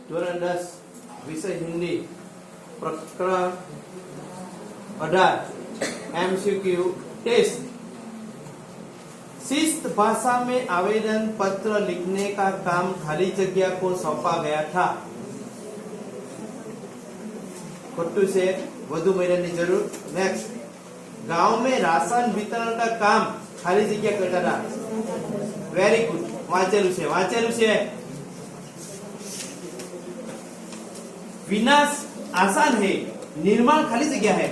ધોરણ 10 વિષય हिंदी प्रकरण 18 एमसीक्यू टेस्ट। शिस्त भाषा में आवेदन पत्र लिखने का काम खाली जगह को सौंपा गया था। खोटू से वधु मेहनत की जरूर। नेक्स्ट, गांव में राशन वितरण का काम खाली जगह करता था। वेरी गुड, वाचेलू छे। विनाश आसान है, निर्माण खाली जगह है।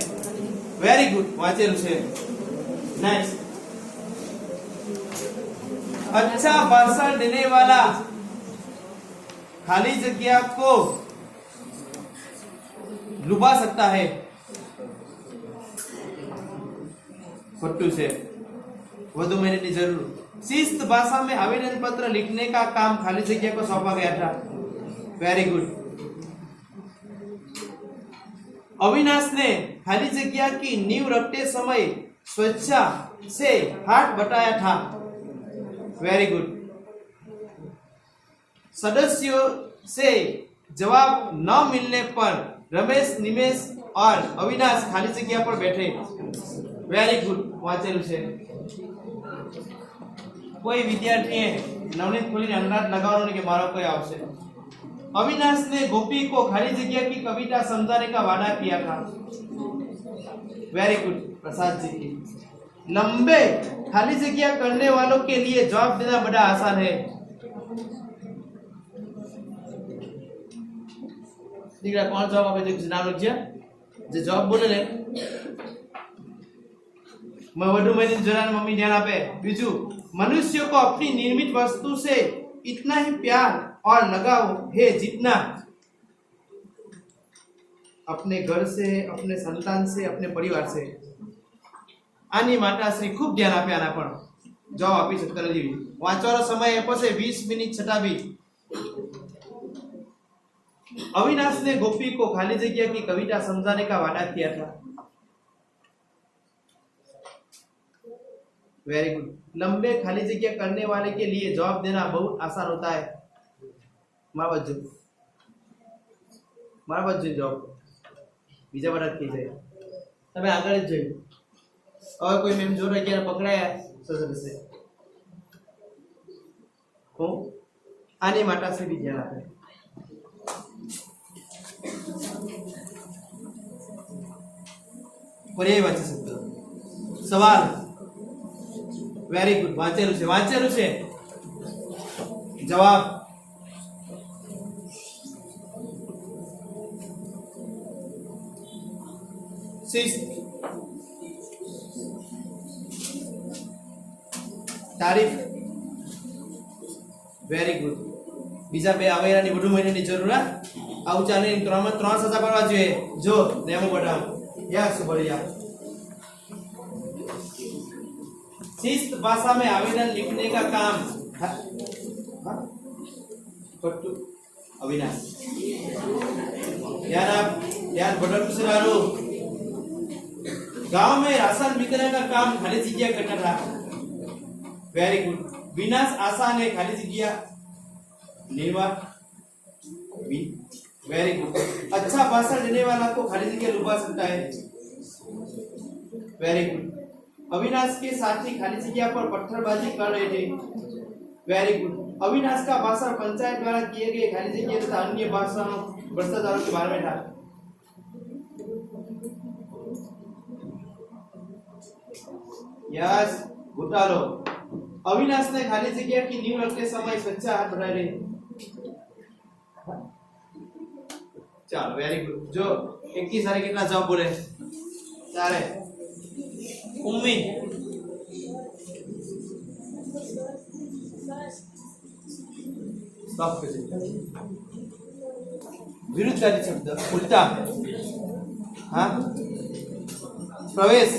वेरी गुड, वाचेलू छे। नेक्स्ट, अच्छा भाषण देने वाला खाली जगह को लुभा सकता है। खोटू से वधु मेहनत की जरूर। शिस्त भाषा में आवेदन पत्र लिखने का काम खाली जगह को सौंपा गया था। Very good. अविनाश ने खाली जगह की नींव रखते समय स्वेच्छा से हाथ बटाया था। Very good. सदस्यों से जवाब न मिलने पर रमेश, निमेश और अविनाश खाली जगह पर बैठे। वेरी गुड, वाचेलू छे। कोई विद्यार्थी नवनीत खोली अंदाज लगावવાનો કે મારો કોઈ આવશે। अविनाश ने गोपी को खाली जगह की कविता समझाने का वादा किया था। वेरी गुड, प्रसाद जी की। लंबे खाली जगह करने वालों के लिए जवाब देना बड़ा आसान है। દીકરા કોણ જવાબ આપે છે? નામ લખજે જે જવાબ બોલે ને मैं वधु में जरा मम्मी ध्यान आपे। बीजू, मनुष्य को अपनी निर्मित वस्तु से इतना ही प्यार और लगाव है जितना अपने घर से, अपने संतान से, अपने परिवार से। आनी माताश्री खूब ध्यान आपे। आना पण जवाब आपी सकता नहीं। वांचવાનો समय આપ્યો છે 20 મિનિટ છતાં બી। अविनाश ने गोपी को खाली जगह की कविता समझाने का वादा किया था। Very good. लंबे खाली जगह करने वाले के लिए जवाब देना बहुत आसान होता है। मारा बाजू जवाब बीजा बार की जाए तमे आगळ ज જોઈ। હવે કોઈ મેમ જોડે કે પકડાયા સરસ છે। હું આની માટા से भी ध्यान આપે। पर्याय वाची सकते सवाल। वेरी गुड, वाचेलू छे। जवाब शिस्त, तारीफ। Very good. बीजा बे आवेरानी वधु महीनानी जरूर। आવું ચાલે 3 માં 3 સજા પાડવા જોઈએ। જો નેમો બટાવ यस बढ़िया। शिस्त भाषा में आवेदन लिखने का काम अविनाश यार बदल पुसरारो। गांव में राशन वितरण का काम खाली जगह करता था। Very good. विनाश आसान है, खाली जगह निर्वाह। Very good. अच्छा भाषण देने वाला को खाली जगह लुभा सकता है। Very good. अविनाश के साथी खाली जगह पर पत्थरबाजी कर रहे थे। Very good. अविनाश का भाषण पंचायत द्वारा किए गए खाली जगह तथा अन्य भाषणों भ्रष्टाचारों के बारे में था। यस, घोटालो। अविनाश ने खाली जगह की नींव रखते समय स्वेच्छा हाथ बढ़ा रहे। चलो, वेरी गुड। जो 21 सारे कितना जवाब बोले? सारे। उम्मीद, स्टॉप कर। विरुद्धकारी शब्द उल्टा। हाँ, प्रवेश,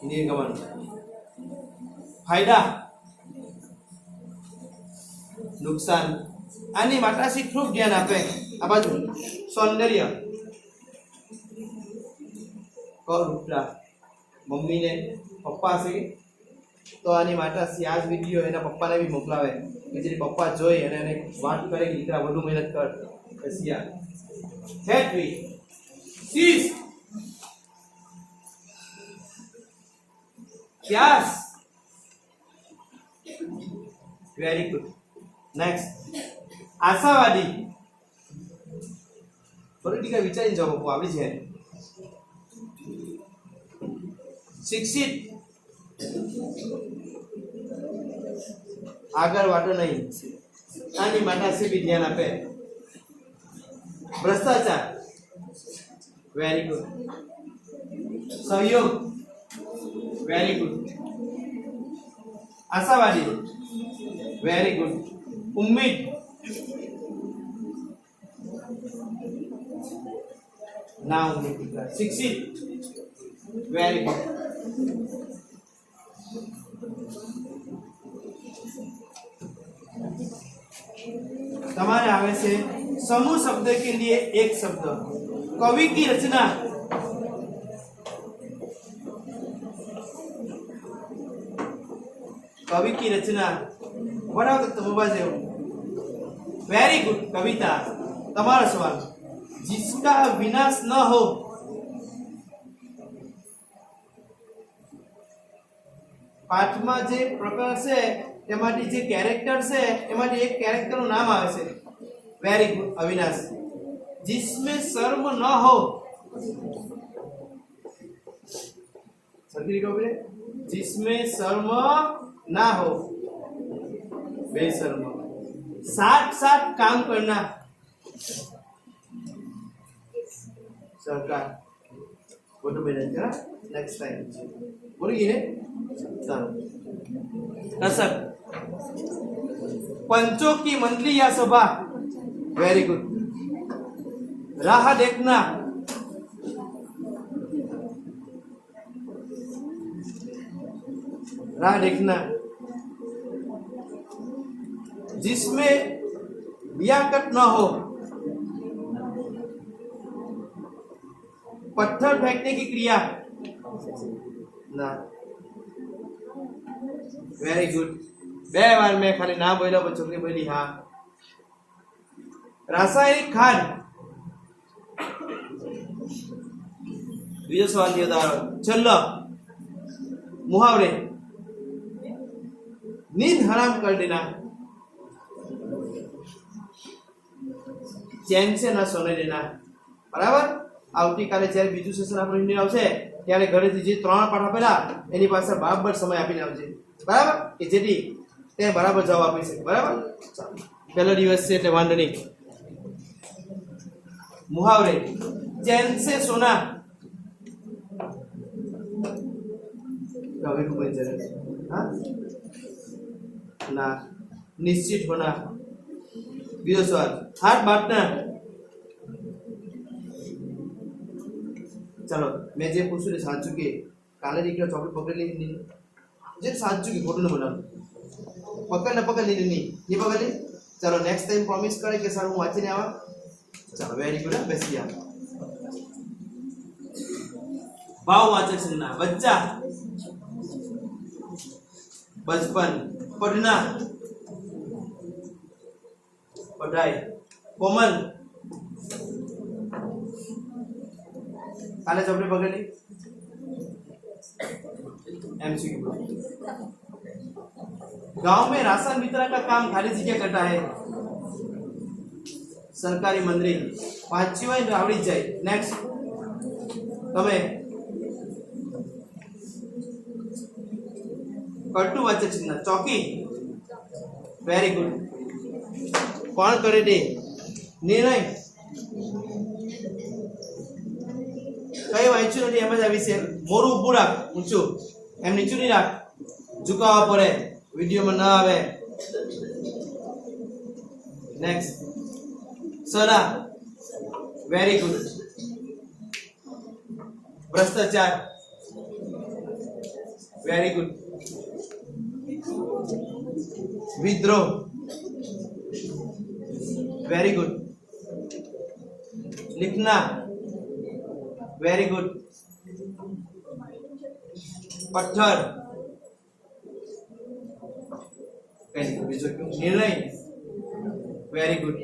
निर्गमन। फायदा, नुकसान। आनी माताश्री खूब ध्यान आपे। आ बाजू सौंदर्य, करुणा। मम्मी ने पप्पा से तो आनी माताश्री आज विडियो एना पप्पा ने भी मोकलावे। કે જેની પપ્પા જોઈ અને એને વાત કરે કે દીકરા વધુ મહેનત કર. રશિયા હેટવી સીસ પ્યાસ. Very good. નેક્સ્ટ આશાવાદી. થોડી ટીકા વિચારી જવાબ આપો, આવડી છે. શિક્ષિત આગળ વાટો નહીં, આની માટે બી ધ્યાન આપે. ભ્રષ્ટાચાર. Very good. સહયોગ. Very good. આશાવાદી. Very good. ઉમ્મીદ. ના ઉમ્મીદ. શિક્ષિત. Very good. તમાरे आवे से समूह शब्द के लिए एक शब्द. कवि की रचना. कवि की रचना बनाओ तो मोबाइल से. Very good. कविता. तुम्हारा सवाल. जिसका विनाश न हो. पाठમાં જે પ્રકરણ છે એમાંથી જે કેરેક્ટર છે એમાંથી એક કેરેક્ટરનું નામ આવે છે. Very good Avinash. जिसमें शर्म न हो. सरकारी कहोगे जिसमें शर्म ना हो. बेशर्म. साथ साथ काम करना. सरकार फोटो में रहते हैं. नेक्स्ट टाइम बोलिए है. दशक. पंचों की मंडली या सभा. Very good. राह देखना. राह देखना. जिसमें लियाकत न हो. पत्थर फेंकने की क्रिया. ना. Very good. बे बार मैं खाली ना बोला पर छोकरी बोली हाँ. रासायनिक खाद. बीजो सवाल दिया था. चलो मुहावरे. नींद हराम कर देना. चैन से ना सोने देना. बराबर. આવતીકાલે જ્યારે બીજું સેશન આપણે આવશે ત્યારે ઘરેથી જે 3 પાઠ આપેલા એની પાસે બરાબર સમય આપીને આવજે. બરાબર કે જેથી તે બરાબર જવાબ આપી શકે. બરાબર. પહેલો દિવસ છે એટલે વાંધો નહીં. मुहावरे. चैन से सोना. कभी को हाँ ना. निश्चित होना. बीजो सवाल. हाथ बांटना. चलो मैं जे पूछूं साचू के काले दीकरा चॉकलेट पकड़ ली नहीं. जे साचू की फोटो न बना पकड़ ली नहीं. ये पकड़ ली. चलो नेक्स्ट टाइम प्रॉमिस करे कि सर हूँ वांचीने आवा. चलो वेरी गुड. बेसिया भाव वाचक संज्ञा. बच्चा. बचपन. पढ़ना. पढ़ाई. कोमल. काले चॉकलेट पकड़ ली. एमसीक्यू. गांव में राशन वितरण का काम खाली जगह करता है. सरकारी मंत्री. पांचवी वाली आवड़ी जाए. नेक्स्ट तमे कटु वाचक चिन्ह. चौकी. Very good. कौन करे दे निर्णय. कई वांच्યું નથી એમ જ આવી છે. મોરું ઊભું રાખ. ઊંચું એમ નીચું નહીં રાખ. ઝુકાવવા પડે. વિડીયોમાં ન આવે. નેક્સ્ટ सरा. Very good. भ्रष्टाचार. Very good. विद्रोह. Very good. लिखना. Very good. पत्थर. कहीं नहीं बीजो क्यों निर्णय वेरी गुड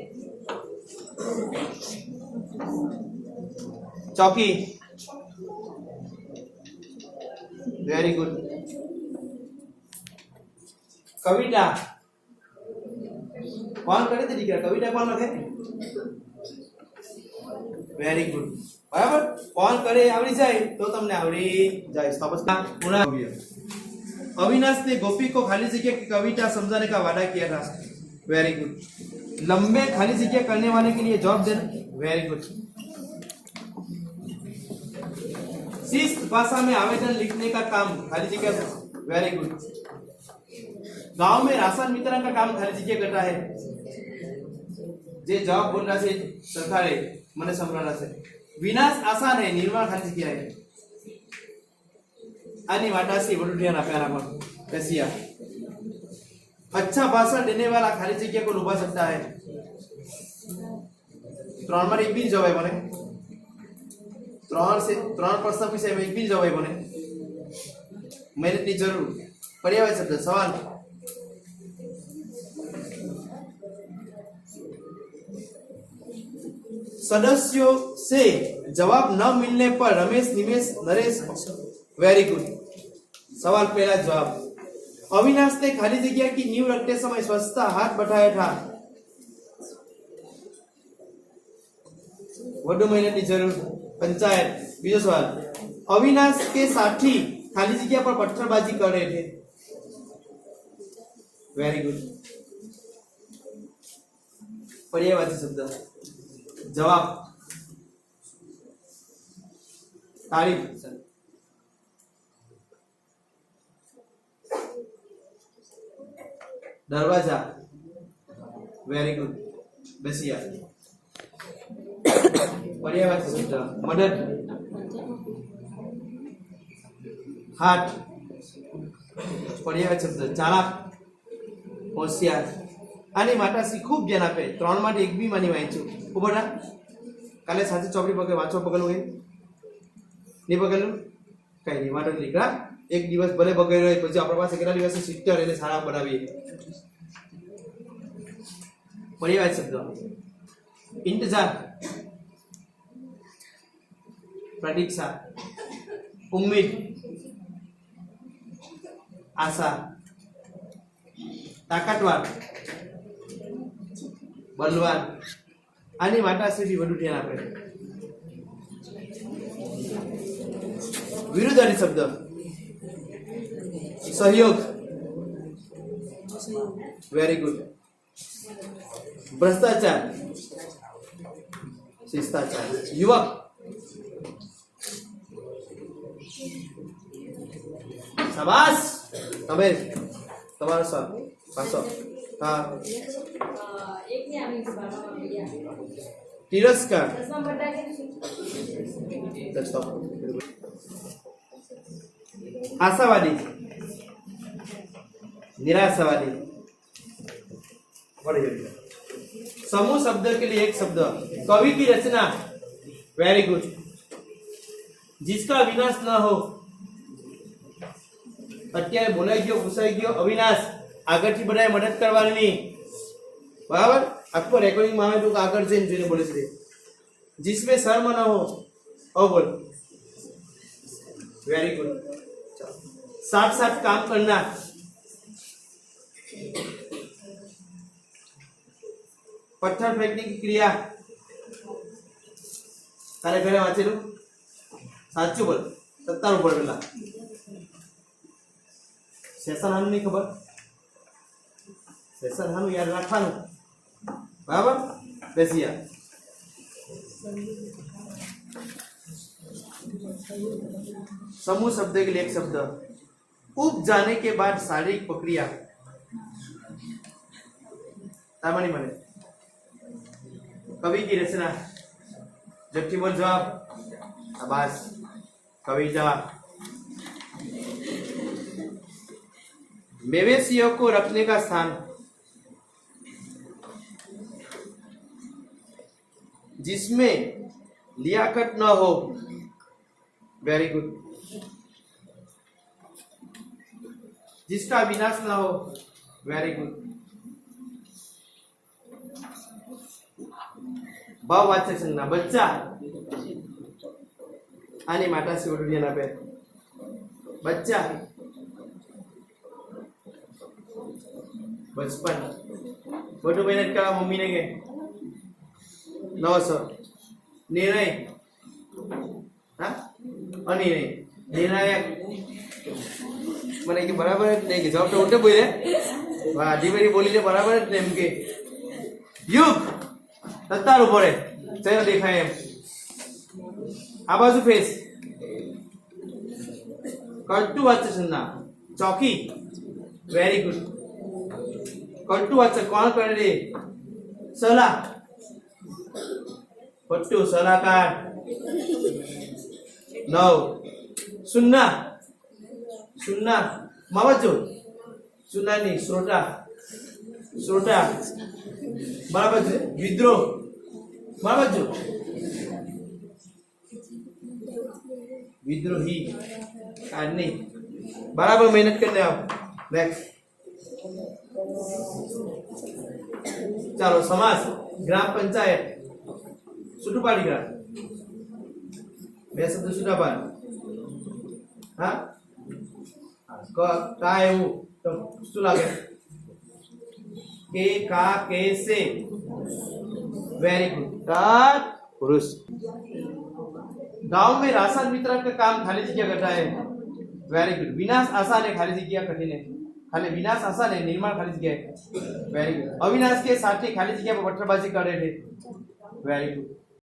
चौकी वेरी गुड कविता कौन करे थे दीकरा कविता कौन लखे वेरी गुड बराबर कौन करे आवड़ी जाए तो तुमने आवड़ी जाए तपस्या पुनः अविनाश ने गोपी को खाली जगह की कविता समझाने का वादा किया था वेरी गुड लंबे खाली जगह करने वाले के लिए जवाब देना वेरी गुड शिष्ट भाषा में आवेदन लिखने का काम खाली जगह वेरी गुड गांव में राशन वितरण का काम खाली जगह करता है जे जवाब बोल रहा से सरकार मने संभळा से विनाश आसान है निर्माण खाली जगह है आनी वाटासी वडू ध्यान आप्या पर कसिया अच्छा भाषण देने वाला खाली जगह को लुभा सकता है त्रण में एक भी जवाब बने त्रण प्रश्न विषय में एक भी जवाब बने मेहनत की जरूर पर्याय शब्द सवाल सदस्यों से जवाब न मिलने पर रमेश निमेश नरेश वेरी गुड सवाल पहला जवाब अविनाश ने खाली जगह की नींव रखते समय स्वच्छता हाथ बढ़ाया था वडू मेहनत की जरूर पंचायत बीजो सवाल अविनाश के साथी खाली जगह पर पत्थरबाजी कर रहे थे वेरी गुड पर्यायवाची शब्द जवाब तारीफ दरवाजा वेरी गुड बसिया पर्यायवाची शब्द मदद हाथ पर्यायवाची शब्द चालाक होशियार आनी माताश्री खूब ज्ञान आपे त्रण माटे एक बी मानी वांचू उभो था काले साथी चौपड़ी पकड़े वांचो पकड़ू है नहीं पकड़ू कहीं नहीं माटे दीकरा एक दिवस भले बगड़्यो હોય પછી આપણા પાસે કેટલા દિવસે 70 એને સારા બનાવીએ परिवार शब्द इंतजार प्रतीक्षा उम्मीद आशा ताकतवर बलवान आनी माताश्री વધુ ધ્યાન આપે विरुद्धार्थी शब्द सहयोग वेरी गुड भ्रष्टाचार शिष्टाचार युवक शाबाश तबे તમારો સર પાછો હા એક ને આવી तिरस्कार आशावादी निराशावादी समूह शब्द के लिए एक शब्द कवि की रचना वेरी गुड जिसका विनाश न हो અત્યારે બોલાઈ ગયો પૂછાઈ ગયો અવિનાશ આગળથી બધાએ મદદ કરવાની બરાબર આખો રેકોર્ડિંગ માં આવે તો આગળ જઈને જોઈને બોલે છે जिसमें शर्म न हो ओ बोल वेरी गुड साथ साथ काम करना पत्थर फेंकने की क्रिया तारे घरे वाचेलू साचू बोल 17 ઉપર પેલા सेशन हानु नहीं खबर सेशन हानु याद रखवानु बराबर बेसिया समूह शब्द के लिए एक शब्द उब जाने के बाद शारीरिक प्रक्रिया तामानी मने कवि की रचना जबकि बोल जवाब आवाज कविता मवेशियों को रखने का स्थान जिसमें लियाकत न हो वेरी गुड जिसका विनाश न हो वेरी गुड ભાવવાચક સંજ્ઞા બચ્ચા આની માતાશ્રી વડું ધ્યાન આપે બચ્ચા બચપન વધુ મહેનત કરવા મમ્મીને કે નવસો નિર્ણય હા અનિર્ણય નિર્ણાયક મને કે બરાબર જ નહીં કે જવાબ તો ઉલટો બોલે વાહ ધીમેથી બોલી છે બરાબર જ નહીં એમ કે યુગ તત્તાર ઉભો રહે ચહેરો દેખાય એમ આ બાજુ ફેસ કરતું વાચક સંજ્ઞા ચોકી વેરી ગુડ કરતું વાચક કોણ કરે રે સલાહ પટ્ટુ સલાહકાર નવ સુન્ના સુન્ના માવજો સુન્નાની શ્રોતા શ્રોતા બરાબર છે વિદ્રોહ બરાબર છે વિદ્રોહી આ નહીં બરાબર મહેનત કરીને આવો નેક્સ્ટ ચાલો સમાસ ગ્રામ પંચાયત છૂટું પાડી ગ્રામ બે શબ્દ છૂટા પાડ હા કા એવું તો શું લાગે કે કા कैसे वेरी गुड का पुरुष गांव में राशन वितरण का काम खाली जगह करता है वेरी गुड विनाश आसान है खाली जगह कठिन है खाली विनाश आसान है निर्माण खाली जगह है वेरी गुड अविनाश के साथी खाली जगह पर पत्थरबाजी कर रहे थे वेरी गुड